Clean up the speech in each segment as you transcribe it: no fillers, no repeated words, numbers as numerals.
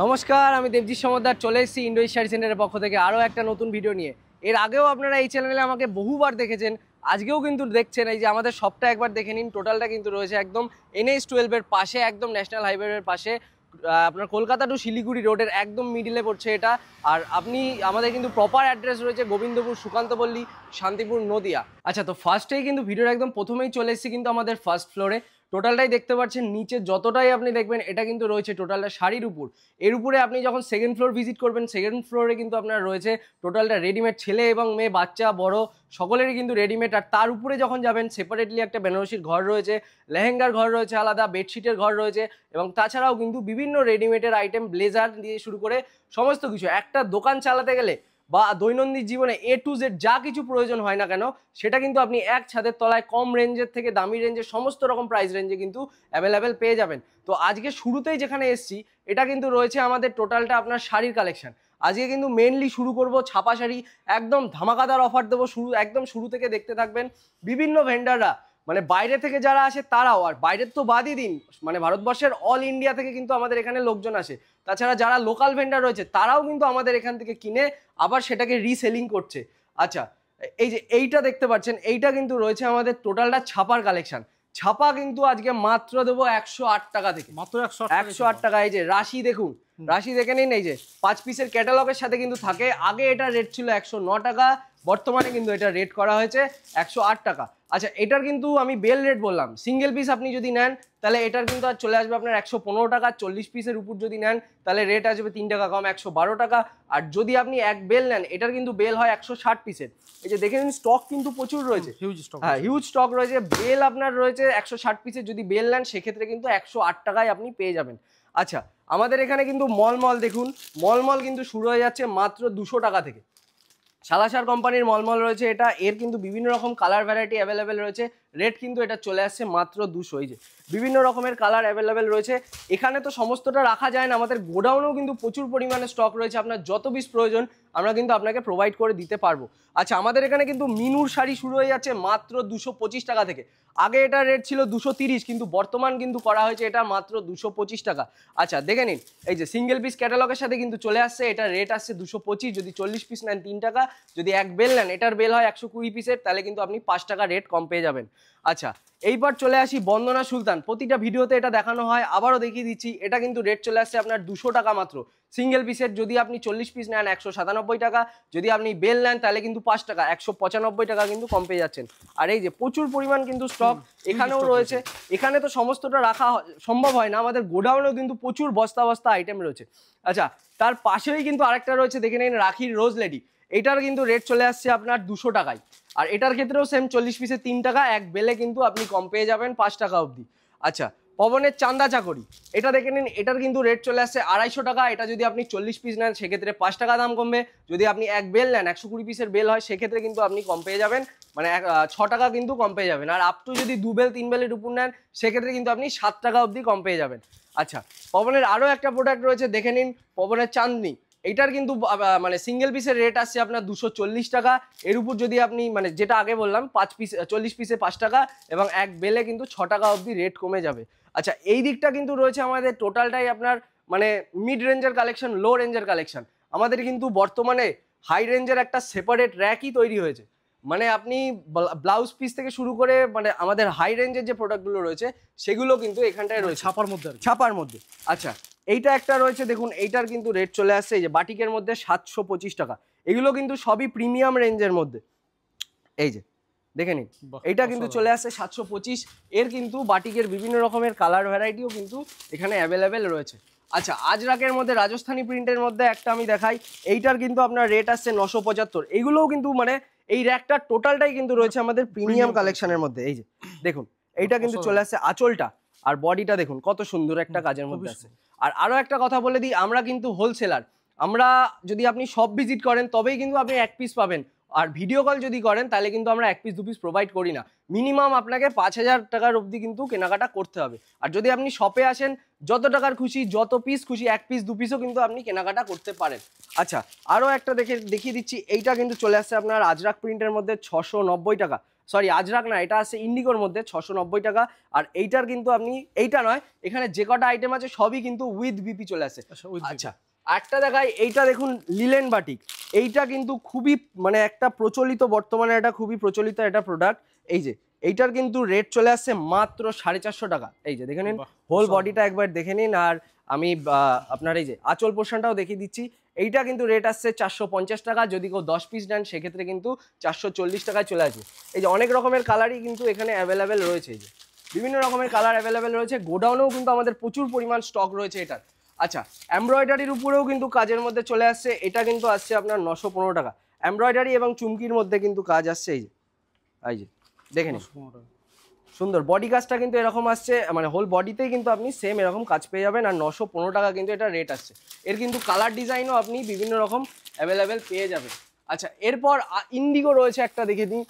নমস্কার, আমি দেবজিৎ সমদ্দার চলে এসেছি ইন্ডো স্টাডি সেন্টারের পক্ষ থেকে আরও একটা নতুন ভিডিও নিয়ে। এর আগেও আপনারা এই চ্যানেলে আমাকে বহুবার দেখেছেন, আজকেও কিন্তু দেখছেন। এই যে আমাদের শপটা একবার দেখে নিন, টোটালটা কিন্তু রয়েছে একদম NH-12-এর পাশে, একদম ন্যাশনাল হাইওয়ের পাশে। আপনার কলকাতা টু শিলিগুড়ি রোডের একদম মিডিলে পড়ছে এটা। আর আপনি আমাদের কিন্তু প্রপার অ্যাড্রেস রয়েছে গোবিন্দপুর, সুকান্তপল্লী, শান্তিপুর, নদিয়া। আচ্ছা, তো ফার্স্টেই কিন্তু ভিডিওর একদম প্রথমেই চলে এসেছি কিন্তু আমাদের ফার্স্ট ফ্লোরে। টোটালটাই দেখতে পাচ্ছেন, নিচে যতটাই আপনি দেখবেন এটা কিন্তু রয়েছে টোটালটা শাড়ির উপর। এর উপরে আপনি যখন সেকেন্ড ফ্লোর ভিজিট করবেন, সেকেন্ড ফ্লোরে কিন্তু আপনার রয়েছে টোটালটা রেডিমেড, ছেলে এবং মেয়ে, বাচ্চা বড় সকলেরই কিন্তু রেডিমেড। আর তার উপরে যখন যাবেন সেপারেটলি একটা বেনারসির ঘর রয়েছে, লেহেঙ্গার ঘর রয়েছে আলাদা, বেডশিটের ঘর রয়েছে, এবং তাছাড়াও কিন্তু বিভিন্ন রেডিমেডের আইটেম, ব্লেজার দিয়ে শুরু করে সমস্ত কিছু। একটা দোকান চালাতে গেলে বা দৈনন্দিন জীবনে A to Z যা কিছু প্রয়োজন হয় না কেন, সেটা কিন্তু আপনি এক ছাদের তলায় কম রেঞ্জের থেকে দামি রেঞ্জের সমস্ত রকম প্রাইস রেঞ্জে কিন্তু অ্যাভেলেবেল পেয়ে যাবেন। তো আজকে শুরুতেই যেখানে এসছি, এটা কিন্তু রয়েছে আমাদের টোটালটা আপনার শাড়ির কালেকশন। আজকে কিন্তু মেনলি শুরু করব ছাপা শাড়ি, একদম ধামাকাদার অফার দেবো। একদম শুরু থেকে দেখতে থাকবেন। বিভিন্ন ভেন্ডাররা, মানে বাইরে থেকে যারা আসে তারাও, আর বাইরের তো বাদই দিন, মানে ভারতবর্ষের অল ইন্ডিয়া থেকে কিন্তু আমাদের এখানে লোকজন আসে। তাছাড়া যারা লোকাল ভেন্ডার রয়েছে তারাও কিন্তু আমাদের এখান থেকে কিনে আবার সেটাকে রিসেলিং করছে। আচ্ছা, এই যে এইটা দেখতে পাচ্ছেন, এইটা কিন্তু রয়েছে আমাদের টোটালটা ছাপার কালেকশন। ছাপা কিন্তু আজকে মাত্র দেবো 108 টাকা থেকে, মাত্র 108 টাকা। এই যে রাশি দেখুন, রাশি দেখে নিন। এই যে 5 পিসের ক্যাটালগের সাথে কিন্তু থাকে। আগে এটা রেট ছিল 109 টাকা, বর্তমানে কিন্তু এটা রেট করা হয়েছে 108 টাকা। আচ্ছা, এটার কিন্তু আমি বেল রেট বললাম, সিঙ্গেল পিস আপনি যদি নেন তাহলে এটার কিন্তু আর চলে আসবে আপনার 115 টাকা। 40 পিসের উপর যদি নেন তাহলে রেট আসবে 3 টাকা কম, 112 টাকা। আর যদি আপনি এক বেল নেন, এটার কিন্তু বেল হয় 160 পিসের। এই যে দেখে নিন, স্টক কিন্তু প্রচুর রয়েছে, হ্যাঁ হিউজ স্টক রয়েছে। বেল আপনার রয়েছে 160 পিসের, যদি বেল নেন সেক্ষেত্রে কিন্তু 108 টাকায় আপনি পেয়ে যাবেন। আচ্ছা, আমাদের এখানে কিন্তু মলমল দেখুন, মলমল কিন্তু শুরু হয়ে যাচ্ছে মাত্র 200 টাকা থেকে। সালাসার কোম্পানির মলমল রয়েছে এটা, এর কিন্তু বিভিন্ন রকম কালার ভ্যারাইটি অ্যাভেলেবেল রয়েছে। রেট কিন্তু এটা চলে আসছে মাত্র 200। এই যে বিভিন্ন রকমের কালার অ্যাভেলেবেল রয়েছে। এখানে তো সমস্তটা রাখা যায় না, আমাদের গোডাউনেও কিন্তু প্রচুর পরিমাণে স্টক রয়েছে। আপনার যত পিস প্রয়োজন আমরা কিন্তু আপনাকে প্রোভাইড করে দিতে পারবো। আচ্ছা, আমাদের এখানে কিন্তু মিনুর শাড়ি শুরু হয়ে যাচ্ছে মাত্র 225 টাকা থেকে। আগে এটা রেট ছিল 230, কিন্তু বর্তমান কিন্তু করা হয়েছে এটা মাত্র 225 টাকা। আচ্ছা দেখে নিন, এই যে সিঙ্গেল পিস ক্যাটালগের সাথে কিন্তু চলে আসছে, এটা রেট আসছে 225। যদি 40 পিস নেন 3 টাকা, যদি এক বেল নেন, এটার বেল হয় 120 পিসের, তাহলে কিন্তু আপনি 5 টাকা রেট কম পেয়ে যাবেন। আচ্ছা, এইবার চলে আসি বন্দনা সুলতান। প্রতিটা ভিডিওতে এটা দেখানো হয়, আবারও দেখিয়ে দিচ্ছি। এটা কিন্তু রেট চলে আসছে আপনার 200 টাকা মাত্র সিঙ্গেল পিসের। যদি আপনি 40 পিস নেন 197 টাকা, যদি আপনি বেল নেন তাহলে কিন্তু 5 টাকা, 195 টাকা কিন্তু কম পেয়ে যাচ্ছেন। আর এই যে প্রচুর পরিমাণ কিন্তু স্টক এখানেও রয়েছে। এখানে তো সমস্তটা রাখা সম্ভব হয় না, আমাদের গোডাউনেও কিন্তু প্রচুর বস্তা বস্তা আইটেম রয়েছে। আচ্ছা, তার পাশেই কিন্তু আরেকটা রয়েছে, দেখে নিন, রাখির রোজ লেডি। এটার কিন্তু রেট চলে আসছে আপনার 200 টাকায়। আর এটার ক্ষেত্রেও সেম, 40 পিসে 3 টাকা, এক বেলে কিন্তু আপনি কম পেয়ে যাবেন 5 টাকা অবধি। আচ্ছা, পবনের চান্দা চাকরি, এটা দেখে নিন, এটার কিন্তু রেট চলে আসছে 250 টাকা। এটা যদি আপনি 40 পিস নেন সেক্ষেত্রে 5 টাকা দাম কমবে। যদি আপনি এক বেল নেন, 120 পিসের বেল হয়, সেক্ষেত্রে কিন্তু আপনি কম পেয়ে যাবেন, মানে 6 টাকা কিন্তু কম পেয়ে যাবেন। আর আপ টু যদি 2 বেল 3 বেলের উপর নেন সেক্ষেত্রে কিন্তু আপনি 7 টাকা অবধি কম পেয়ে যাবেন। আচ্ছা, পবনের আরও একটা প্রোডাক্ট রয়েছে, দেখে নিন, পবনের চাঁদনি। এইটার কিন্তু মানে সিঙ্গেল পিসের রেট আসছে আপনার 240 টাকা। এর উপর যদি আপনি, মানে যেটা আগে বললাম, 5 পিস 40 পিসে 5 টাকা, এবং এক বেলে কিন্তু 6 টাকা অবধি রেট কমে যাবে। আচ্ছা, এই দিকটা কিন্তু রয়েছে আমাদের টোটালটাই আপনার মানে মিড রেঞ্জের কালেকশন, লো রেঞ্জের কালেকশন। আমাদের কিন্তু বর্তমানে হাই রেঞ্জের একটা সেপারেট র্যাকই তৈরি হয়েছে। মানে আপনি ব্লাউজ পিস থেকে শুরু করে, মানে আমাদের হাই রেঞ্জের যে প্রোডাক্টগুলো রয়েছে সেগুলো কিন্তু এখানটায় রয়েছে ছাপার মধ্যে, ছাপার মধ্যে। আচ্ছা, এইটা একটা রয়েছে দেখুন, এইটার কিন্তু রেট চলে আসছে এই যে বাটিকের মধ্যে 725 টাকা। এগুলো কিন্তু সবই প্রিমিয়াম রেঞ্জের মধ্যে। এই যে দেখে নিন, এইটা কিন্তু চলে আসছে 725। এর কিন্তু বাটিকের বিভিন্ন রকমের কালার ভ্যারাইটিও কিন্তু এখানে অ্যাভেলেবেল রয়েছে। আচ্ছা, আজরাকের মধ্যে রাজস্থানি প্রিন্টের মধ্যে একটা আমি দেখাই, এইটার কিন্তু আপনার রেট আসছে 975। এইগুলোও কিন্তু মানে এই র্যাকটা টোটালটাই কিন্তু রয়েছে আমাদের প্রিমিয়াম কালেকশনের মধ্যে। এই যে দেখুন, এইটা কিন্তু চলে আসছে আঁচলটা, আর বডিটা দেখুন কত সুন্দর একটা কাজের মধ্যে আছে। আর আরো একটা কথা বলে দিই, আমরা কিন্তু হোলসেলার। আমরা, যদি আপনি সব ভিজিট করেন তবেই কিন্তু আপনি এক পিস পাবেন। আর ভিডিও কল যদি করেন তাহলে কিন্তু আমরা 1 পিস 2 পিস প্রোভাইড করি না। মিনিমাম আপনাকে 5000 টাকার অবধি কিন্তু কেনাকাটা করতে হবে। আর যদি আপনি শপে আসেন, যত টাকার খুশি, যত পিস খুশি, 1 পিস 2 পিসও কিন্তু আপনি কেনাকাটা করতে পারেন। আচ্ছা, আরও একটা দেখিয়ে দিচ্ছি। এইটা কিন্তু চলে আসছে আপনার আজরাক প্রিন্টের মধ্যে 690 টাকা। সরি আজরাক না, এটা আছে ইন্ডিগোর মধ্যে 690 টাকা। আর এইটার কিন্তু আপনি এইটা নয়, এখানে যে কটা আইটেম আছে সবই কিন্তু উইথ বিপি চলে আসে। আচ্ছা একটা দেখাই, এইটা দেখুন লিলেন বাটিক, এইটা কিন্তু খুবই মানে একটা প্রচলিত, বর্তমানে এটা খুবই প্রচলিত একটা প্রোডাক্ট। এই যে এইটার কিন্তু রেট চলে আসছে মাত্র 450 টাকা। এই যে দেখে নিন, হোল বডিটা একবার দেখে নিন। আর আমি আপনার এই যে আঁচল পোর্শনটাও দেখিয়ে দিচ্ছি। এইটা কিন্তু রেট আসছে 450 টাকা, যদি কেউ 10 পিস নেন সেক্ষেত্রে কিন্তু 440 টাকায় চলে আসবে। এই যে অনেক রকমের কালারই কিন্তু এখানে অ্যাভেলেবেল রয়েছে, এই যে বিভিন্ন রকমের কালার অ্যাভেলেবেল রয়েছে। গোডাউনেও কিন্তু আমাদের প্রচুর পরিমাণ স্টক রয়েছে এটার। আচ্ছা এমব্রয়ডারির উপরেও কিন্তু কাজের মধ্যে চলে আসছে, এটা কিন্তু আসছে আপনার 915 টাকা। এমব্রয়ডারি এবং চুমকির মধ্যে কিন্তু কাজ আসছে। এই যে দেখে নিন, সুন্দর বডি কাজটা কিন্তু এরকম আসছে, মানে হোল বডিতেই কিন্তু আপনি সেম এরকম কাজ পেয়ে যাবেন। আর 915 টাকা কিন্তু এটা রেট আসছে। এর কিন্তু কালার ডিজাইনও আপনি বিভিন্ন রকম অ্যাভেলেবেল পেয়ে যাবেন। আচ্ছা এরপর ইন্ডিগো রয়েছে একটা, দেখে দিন।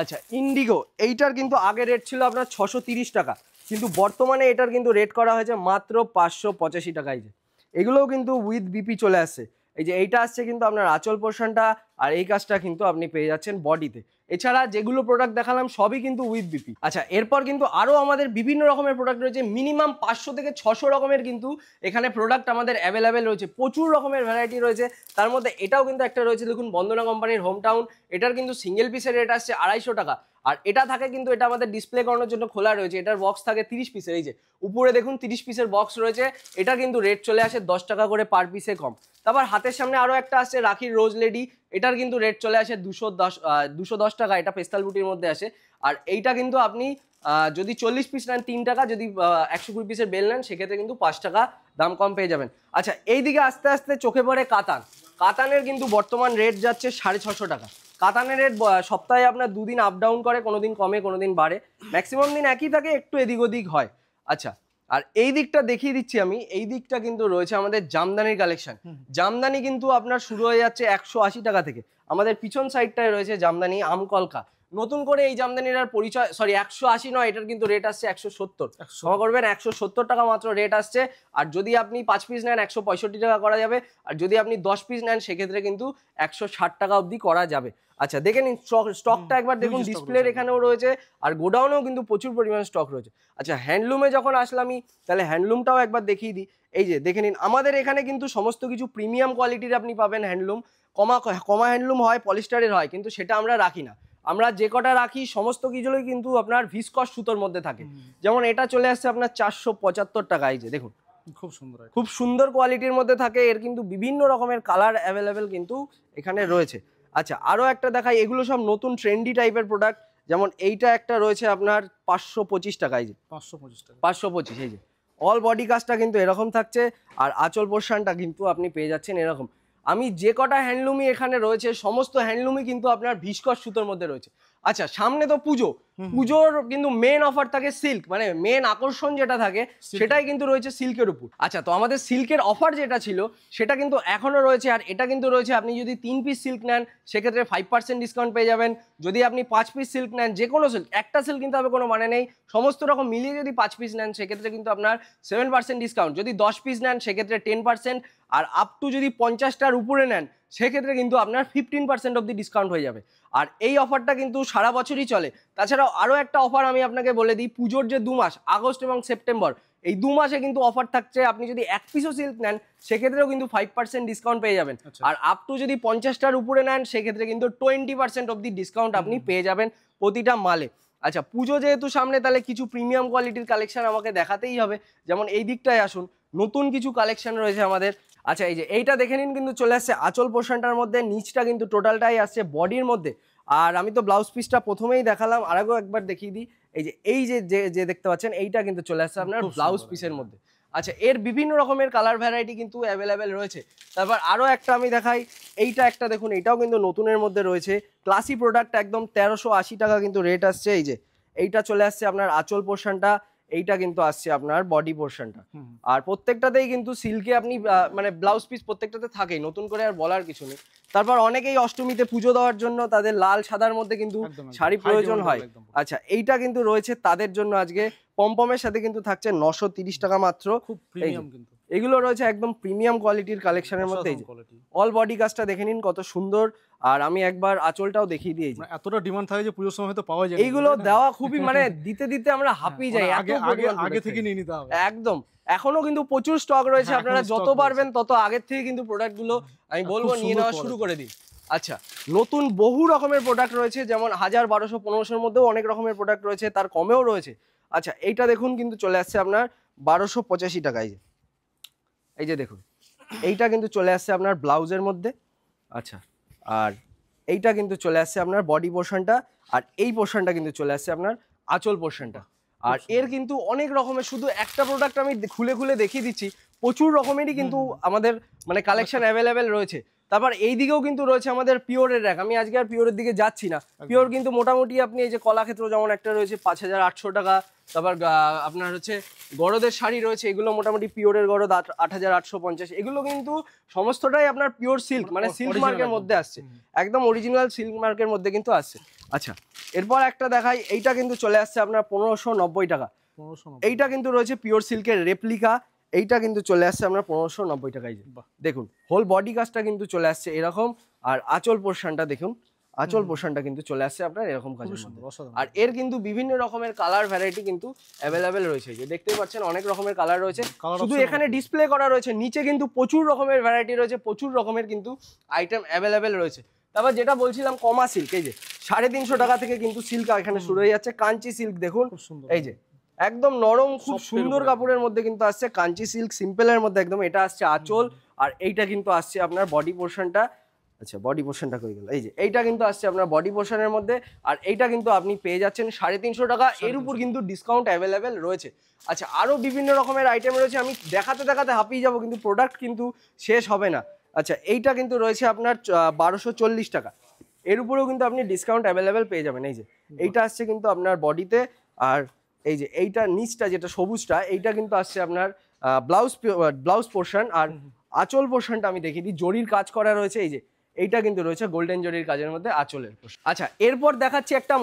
আচ্ছা ইন্ডিগো এইটার কিন্তু আগে রেট ছিল আপনার 630 টাকা, কিন্তু বর্তমানে এটার কিন্তু রেট করা হয়েছে মাত্র 585 টাকায়। যে এগুলোও কিন্তু উইথ বিপি চলে আসছে। এই যে এইটা আসছে কিন্তু আপনার আঁচল পোর্শনটা, আর এই কাজটা কিন্তু আপনি পেয়ে যাচ্ছেন বডিতে। এছাড়া যেগুলো প্রোডাক্ট দেখালাম সবই কিন্তু উইথ বিপি। আচ্ছা এরপর কিন্তু আরও আমাদের বিভিন্ন রকমের প্রোডাক্ট রয়েছে, মিনিমাম 500 থেকে 600 রকমের কিন্তু এখানে প্রোডাক্ট আমাদের অ্যাভেলেবেল রয়েছে, প্রচুর রকমের ভ্যারাইটি রয়েছে। তার মধ্যে এটাও কিন্তু একটা রয়েছে, দেখুন বন্দনা কোম্পানির হোম টাউন। এটার কিন্তু সিঙ্গেল পিসের রেট আসছে 250 টাকা। আর এটা থাকে কিন্তু, এটা আমাদের ডিসপ্লে করানোর জন্য খোলা রয়েছে। এটার বক্স থাকে 30 পিসের, এই যে উপরে দেখুন 30 পিসের বক্স রয়েছে। এটা কিন্তু রেট চলে আসে 10 টাকা করে পার পিসে কম। তারপর হাতের সামনে আরও একটা আসছে রাখির রোজ লেডি, এটার কিন্তু রেট চলে আসে 210 টাকা। এটা পেস্টাল বুটির মধ্যে আসে। আর এইটা কিন্তু আপনি যদি 40 পিস নেন 3 টাকা, যদি 120 পিসের বেল নেন সেক্ষেত্রে কিন্তু 5 টাকা দাম কম পেয়ে যাবেন। আচ্ছা এইদিকে আস্তে আস্তে চোখে পড়ে কাতান। কাতানের কিন্তু বর্তমান রেট যাচ্ছে 650 টাকা। কাতানের রেট সপ্তাহে আপনার 2 দিন আপ ডাউন করে, কোনো দিন কমে কোনো দিন বাড়ে, ম্যাক্সিমাম দিন একই থাকে, একটু এদিক ওদিক হয়। আচ্ছা আর এই দিকটা দেখিয়ে দিচ্ছি আমি, এই দিকটা কিন্তু রয়েছে আমাদের জামদানির কালেকশন। জামদানি কিন্তু আপনার শুরু হয়ে যাচ্ছে 180 টাকা থেকে। আমাদের পিছন সাইডটায় রয়েছে জামদানি আমকলকা। নতুন করে এই জামদানির আর পরিচয়, সরি 180 নয়, এটার কিন্তু রেট আসছে 170। ক্ষমা করবেন, 170 টাকা মাত্র রেট আসছে। আর যদি আপনি 5 পিস নেন 165 টাকা করা যাবে। আর যদি আপনি 10 পিস নেন সেক্ষেত্রে কিন্তু 160 টাকা অবধি করা যাবে। আচ্ছা দেখে নিন স্টকটা একবার দেখুন, ডিসপ্লের এখানেও রয়েছে আর গোডাউনেও কিন্তু প্রচুর পরিমাণ স্টক রয়েছে। আচ্ছা হ্যান্ডলুমে যখন আসলামই, তাহলে হ্যান্ডলুমটাও একবার দেখিয়ে দিই। এই যে দেখে নিন, আমাদের এখানে কিন্তু সমস্ত কিছু প্রিমিয়াম কোয়ালিটির আপনি পাবেন হ্যান্ডলুম। কমা হ্যান্ডলুম হয়, পলিস্টারের হয়, কিন্তু সেটা আমরা রাখি না। আমরা যে কটা রাখি সমস্ত কিছুই কিন্তু আপনার ভিসকস সুতোর মধ্যে থাকে। যেমন এটা চলে আসছে আপনার 475 টাকা। এই যে দেখুন খুব সুন্দর কোয়ালিটির মধ্যে থাকে। এর কিন্তু বিভিন্ন রকমের কালার অ্যাভেলেবেল কিন্তু এখানে রয়েছে। আচ্ছা আরও একটা দেখাই, এগুলো সব নতুন ট্রেন্ডি টাইপের প্রোডাক্ট। যেমন এইটা একটা রয়েছে আপনার 525 টাকা। এই যে 525, এই যে অল বডি কাজটা কিন্তু এরকম থাকছে। আর আঁচল পোর্শনটা কিন্তু আপনি পেয়ে যাচ্ছেন এরকম। আমি যে কটা হ্যান্ডলুমই এখানে রয়েছে সমস্ত হ্যান্ডলুমই কিন্তু আপনার ভিসকস সুতোর মধ্যে রয়েছে। আচ্ছা সামনে তো পুজো, পুজোর কিন্তু মেন অফার থাকে সিল্ক, মানে মেন আকর্ষণ যেটা থাকে সেটাই কিন্তু রয়েছে সিল্কের উপর। আচ্ছা তো আমাদের সিল্কের অফার যেটা ছিল সেটা কিন্তু এখনো রয়েছে। আর এটা কিন্তু রয়েছে, আপনি যদি 3 পিস সিল্ক নেন সেক্ষেত্রে 5% ডিসকাউন্ট পেয়ে যাবেন। যদি আপনি 5 পিস সিল্ক নেন, যে কোনো সিল্ক, একটা সিল্ক কিন্তু হবে কোনো মানে নেই, সমস্ত রকম মিলিয়ে যদি 5 পিস নেন সেক্ষেত্রে কিন্তু আপনার 7% ডিসকাউন্ট। যদি 10 পিস নেন সেক্ষেত্রে 10%। আর আপ টু যদি 50টার উপরে নেন সেক্ষেত্রে কিন্তু আপনার 15% অবধি ডিসকাউন্ট হয়ে যাবে। আর এই অফারটা কিন্তু সারা বছরই চলে। তাছাড়াও আরও একটা অফার আমি আপনাকে বলে দিই, পুজোর যে 2 মাস আগস্ট এবং সেপ্টেম্বর, এই 2 মাসে কিন্তু অফার থাকছে। আপনি যদি 1 পিসও সিল্ক নেন সেক্ষেত্রেও কিন্তু 5% ডিসকাউন্ট পেয়ে যাবেন। আর আপ টু যদি 50টার উপরে নেন সেক্ষেত্রে কিন্তু 20% অবধি ডিসকাউন্ট আপনি পেয়ে যাবেন প্রতিটা মালে। আচ্ছা পুজো যেহেতু সামনে, তাহলে কিছু প্রিমিয়াম কোয়ালিটির কালেকশন আমাকে দেখাতেই হবে। যেমন এই দিকটায় আসুন, নতুন কিছু কালেকশন রয়েছে আমাদের। আচ্ছা এই যে এইটা দেখে নিন, কিন্তু চলে আসছে আঁচল পোর্শনটার মধ্যে, নিচটা কিন্তু টোটালটাই আসছে বডির মধ্যে। আর আমি তো ব্লাউজ পিসটা প্রথমেই দেখালাম, আরেকও একবার দেখিয়ে দিই। এই যে দেখতে পাচ্ছেন এইটা কিন্তু চলে আসছে আপনার ব্লাউজ পিসের মধ্যে। আচ্ছা এর বিভিন্ন রকমের কালার ভ্যারাইটি কিন্তু অ্যাভেলেবেল রয়েছে। তারপর আরও একটা আমি দেখাই, এইটা একটা দেখুন, এটাও কিন্তু নতুনের মধ্যে রয়েছে, ক্লাসি প্রোডাক্ট একদম 1380 টাকা কিন্তু রেট আসছে। এই যে এইটা চলে আসছে আপনার আঁচল পোর্শনটা, এইটা কিন্তু আসছে আপনার বডি পোর্শনটা। আর প্রত্যেকটাতেই কিন্তু সিল্কে আপনি মানে ব্লাউজ পিস প্রত্যেকটাতে থাকেই, নতুন করে আর বলার কিছু নেই। তারপর অনেকেই অষ্টমীতে পুজো দেওয়ার জন্য তাদের লাল সাদার মধ্যে কিন্তু শাড়ি প্রয়োজন হয়। আচ্ছা এইটা কিন্তু রয়েছে তাদের জন্য আজকে পমপমের সাথে কিন্তু থাকছে 930 টাকা মাত্র। খুব প্রিমিয়াম কিন্তু এগুলো রয়েছে একদম প্রিমিয়াম কোয়ালিটির কালেকশনের মধ্যে। এই যে অল বডি কাজটা দেখে নিন কত সুন্দর। আর আমি একবার আঁচলটাও দেখিয়ে দিয়েছি, এতটা ডিমান্ড থাকে যে পুজোর সময় হয়তো পাওয়া যায় এইগুলো দেওয়া খুবই মানে দিতে দিতে আমরা হাঁপিয়ে যাই, আগে থেকে নিয়ে নিতে হবে একদম। এখনো কিন্তু প্রচুর স্টক রয়েছে, আপনারা যত পারবেন তত আগের থেকে কিন্তু প্রোডাক্ট গুলো আমি বলবো নিয়ে নেওয়া শুরু করে দিন। আচ্ছা, নতুন বহু রকমের প্রোডাক্ট রয়েছে, যেমন 1000, 1200, 1500-র মধ্যেও অনেক রকমের প্রোডাক্ট রয়েছে, তার কমেও রয়েছে। আচ্ছা, এইটা দেখুন কিন্তু চলে আসছে আপনার 1285 টাকায়। এই যে দেখুন, এইটা কিন্তু চলে আসছে আপনার ব্লাউজের মধ্যে। আচ্ছা, আর এইটা কিন্তু চলে আসছে আপনার বডি পোর্শনটা, আর এই পোর্শনটা কিন্তু চলে আসছে আপনার আঁচল পোর্শনটা। আর এর কিন্তু অনেক রকমের, শুধু একটা প্রোডাক্ট আমি খুলে খুলে দেখিয়ে দিচ্ছি, প্রচুর রকমেরই কিন্তু আমাদের মানে কালেকশন অ্যাভেলেবেল রয়েছে। তারপর এই দিকেও কিন্তু রয়েছে আমাদের পিওরের র্যাক। আমি আজকে আর পিওরের দিকে যাচ্ছি না, পিওর কিন্তু মোটামুটি আপনি এই যে কলাক্ষেত্র যেমন একটা রয়েছে 5800 টাকা, তারপর আপনার হচ্ছে গরদের শাড়ি রয়েছে, এগুলো মোটামুটি পিওরের গরদ 8850। এগুলো কিন্তু সমস্তটাই আপনার পিওর সিল্ক, মানে সিল্ক মার্কের মধ্যে আসছে, একদম অরিজিনাল সিল্ক মার্কের মধ্যে কিন্তু আসছে। আচ্ছা, এরপর একটা দেখাই, এইটা কিন্তু চলে আসছে আপনার 1590 টাকা। এইটা কিন্তু রয়েছে পিওর সিল্কের রেপ্লিকা, এইটা কিন্তু চলে আসছে আপনার 1590 টাকায়। দেখুন হোল বডি কাজটা কিন্তু চলে আসছে এরকম, আর আঁচল পোর্শনটা দেখুন, আঁচল পোর্শনটা কিন্তু চলে আসছে আপনার এরকম কাজের মধ্যে। আর এর কিন্তু বিভিন্ন রকমের কালার ভ্যারাইটি কিন্তু অ্যাভেলেবেল রয়েছে, যে দেখতেই পাচ্ছেন অনেক রকমের কালার রয়েছে, শুধু এখানে ডিসপ্লে করা রয়েছে, নিচে কিন্তু প্রচুর রকমের ভ্যারাইটি রয়েছে, প্রচুর রকমের কিন্তু আইটেম অ্যাভেলেবেল রয়েছে। তারপর যেটা বলছিলাম কমা সিল্ক, এই যে 350 টাকা থেকে কিন্তু সিল্ক এখানে শুরু হয়ে যাচ্ছে। কাঞ্চি সিল্ক দেখুন, এই যে একদম নরম খুব সুন্দর কাপড়ের মধ্যে কিন্তু আসছে কাঞ্চি সিল্ক, সিম্পলের মধ্যে একদম। এটা আসছে আঁচল, আর এইটা কিন্তু আসছে আপনার বডি পোর্শনটা। আচ্ছা, বডি পোর্শনটা কই গেল, এই যে এইটা কিন্তু আসছে আপনার বডি পোর্শনের মধ্যে, আর এইটা কিন্তু আপনি পেয়ে যাচ্ছেন 350 টাকা। এর উপর কিন্তু ডিসকাউন্ট অ্যাভেলেবেল রয়েছে। আচ্ছা, আরো বিভিন্ন রকমের আইটেম রয়েছে, আমি দেখাতে দেখাতে হাঁপিয়ে যাবো, কিন্তু প্রোডাক্ট কিন্তু শেষ হবে না। আচ্ছা, এইটা কিন্তু রয়েছে আপনার 1240 টাকা। এর উপরেও কিন্তু আপনি ডিসকাউন্ট অ্যাভেলেবেল পেয়ে যাবেন। এই যে এইটা আসছে কিন্তু আপনার বডিতে, আর এই যে এইটা নিচটা যেটা সবুজটা, এইটা কিন্তু আসছে আপনার ব্লাউজ পোর্শন। আর আঁচল পোর্শনটা আমি দেখিয়ে দিই, জরির কাজ করা রয়েছে, এই যে এইটা কিন্তু রয়েছে গোল্ডেন জরির কাজের মধ্যে আঁচলের পোর্শন। আচ্ছা, এরপর দেখাচ্ছি একটা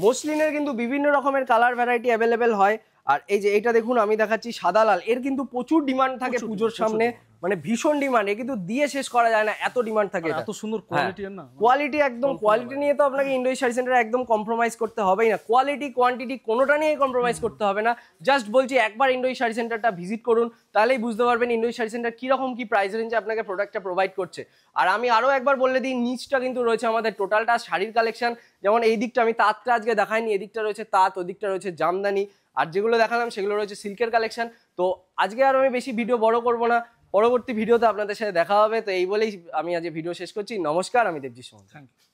মসলিনের কিন্তু বিভিন্ন রকমের কালার ভ্যারাইটি অ্যাভেলেবেল হয়। আর এই যে এইটা দেখুন আমি দেখাচ্ছি সাদা লাল, এর কিন্তু প্রচুর ডিমান্ড থাকে পুজোর সামনে, মানে ভীষণ ডিমান্ড, এ কিন্তু দিয়ে শেষ করা যায় না, এত ডিমান্ড থাকে। এত সুন্দর কোয়ালিটি, না কোয়ালিটি একদম, কোয়ালিটি নিয়ে তো আপনাকে ইন্ডো শাড়ি সেন্টারে একদম কম্প্রোমাইজ করতে হবেই না, কোয়ালিটি কোয়ান্টিটি কোনোটা নিয়ে কম্প্রোমাইজ করতে হবে না। জাস্ট বলছি একবার ইন্ডো শাড়ি সেন্টারটা ভিজিট করুন, তাহলেই বুঝতে পারবেন ইন্ডো শাড়ি সেন্টার কিরকম কি প্রাইস রেঞ্জে আপনাকে প্রোডাক্টটা প্রোভাইড করছে। আর আমি আরো একবার বলে দিই, নিচটা কিন্তু রয়েছে আমাদের টোটালটা শাড়ির কালেকশন। যেমন এই দিকটা আমি তাঁতটা আজকে দেখাইনি, এদিকটা রয়েছে তাঁত, ওদিকটা রয়েছে জামদানি, আর যেগুলো দেখালাম সেগুলো রয়েছে সিল্কের কালেকশন। তো আজকে আর আমি বেশি ভিডিও বড় করবো না, পরবর্তী ভিডিওতে আপনাদের সাথে দেখা হবে। তো এই বলেই আমি আজ ভিডিও শেষ করছি। নমস্কার, আমি দেবজিৎ সুমন। Thank you.